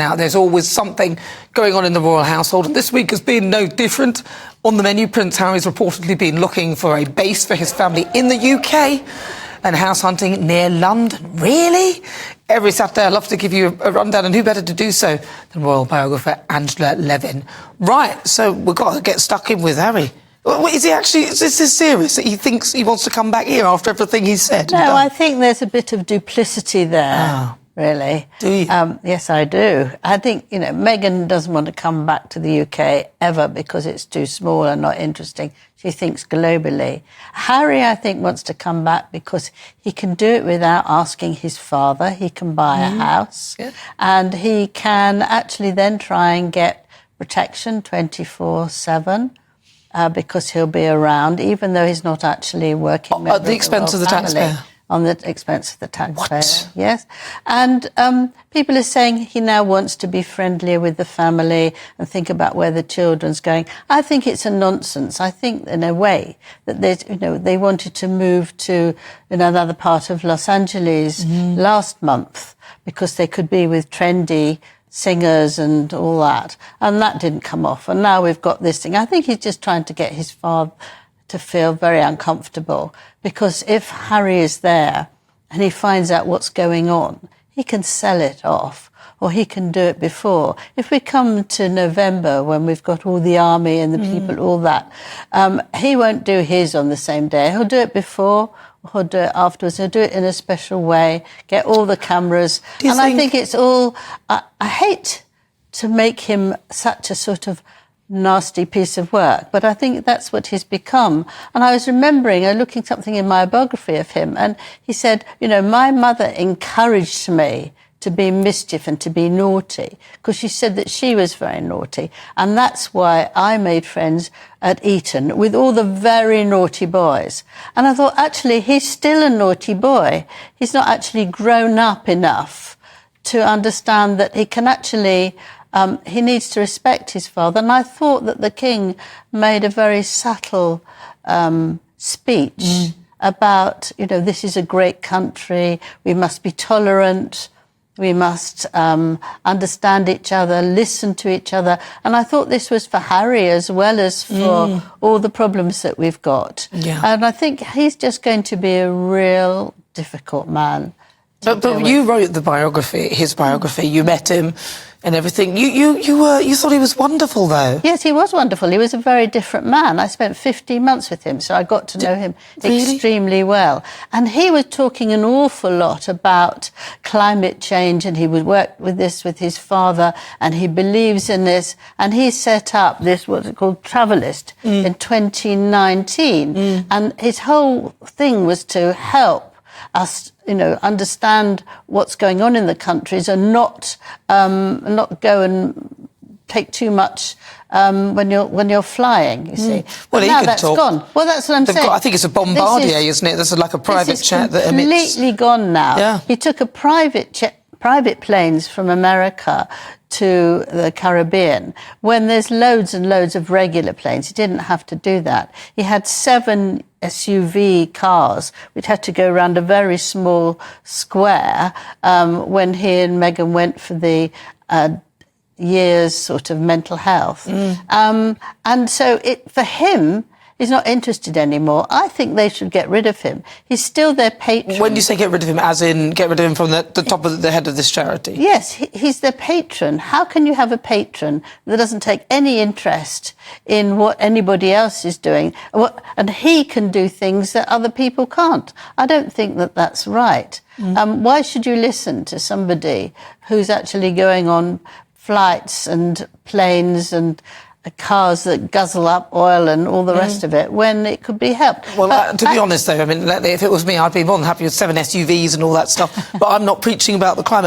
out. There's always something going on in the royal household, and this week has been no different. On the menu, Prince Harry's reportedly been looking for a base for his family in the UK and house hunting near London. Really? Every Saturday I love to give you a rundown, and who better to do so than royal biographer Angela Levin. Right, so we've got to get stuck in with Harry. Is he actually, is this serious, that he thinks he wants to come back here after everything he's said? No, I think there's a bit of duplicity there, really. Do you? Yes, I do. I think, you know, Meghan doesn't want to come back to the UK ever because it's too small and not interesting. She thinks globally. Harry, I think, wants to come back because he can do it without asking his father. He can buy a house and he can actually then try and get protection 24/7. Because he'll be around, even though he's not actually working. At the expense of the taxpayer? On the expense of the taxpayer, What? yes. And people are saying he now wants to be friendlier with the family and think about where the children's going. I think it's a nonsense. I think, in a way, that they wanted to move to another part of Los Angeles last month because they could be with trendy singers and all that, and that didn't come off, and now we've got this thing. I think he's just trying to get his father to feel very uncomfortable, because if Harry is there and he finds out what's going on, he can sell it off, or he can do it before. If we come to November, when we've got all the army and the people, all that, he won't do his on the same day. He'll do it before, he'll do it afterwards. He'll do it in a special way, get all the cameras. And I think it's all... I hate to make him such a sort of nasty piece of work, but I think that's what he's become. And I was remembering, looking something in my biography of him, and he said, you know, my mother encouraged me to be mischief and to be naughty, because she said that she was very naughty. And that's why I made friends at Eton with all the very naughty boys. And I thought, actually, he's still a naughty boy. He's not actually grown up enough to understand that he can actually... he needs to respect his father. And I thought that the King made a very subtle speech about, you know, this is a great country, we must be tolerant, we must understand each other, listen to each other. And I thought this was for Harry as well as for all the problems that we've got. Yeah. And I think he's just going to be a real difficult man. But you wrote the biography, his biography. You met him and everything. You thought he was wonderful, though. Yes, he was wonderful. He was a very different man. I spent 15 months with him, so I got to know him extremely well. And he was talking an awful lot about climate change, and he would work with this with his father, and he believes in this. And he set up this, what's it called, Travelist, in 2019. And his whole thing was to help us, you know, understand what's going on in the countries and not go and take too much when you're flying, you see. Well, now that's gone. Well, that's what I'm saying. I think it's a Bombardier, isn't it? There's like a private jet that emits... It's completely gone now. Yeah. He took a private planes from America to the Caribbean when there's loads and loads of regular planes. He didn't have to do that. He had 7 SUV cars which had to go around a very small square when he and Meghan went for the year's sort of mental health. And so for him, he's not interested anymore. I think they should get rid of him. He's still their patron. When you say get rid of him, as in get rid of him from the top of the head of this charity? Yes, he's their patron. How can you have a patron that doesn't take any interest in what anybody else is doing? And he can do things that other people can't. I don't think that that's right. Why should you listen to somebody who's actually going on flights and planes and cars that guzzle up oil and all the rest of it when it could be helped? Well, to be honest, though, I mean, if it was me, I'd be more than happy with 7 SUVs and all that stuff, but I'm not preaching about the climate.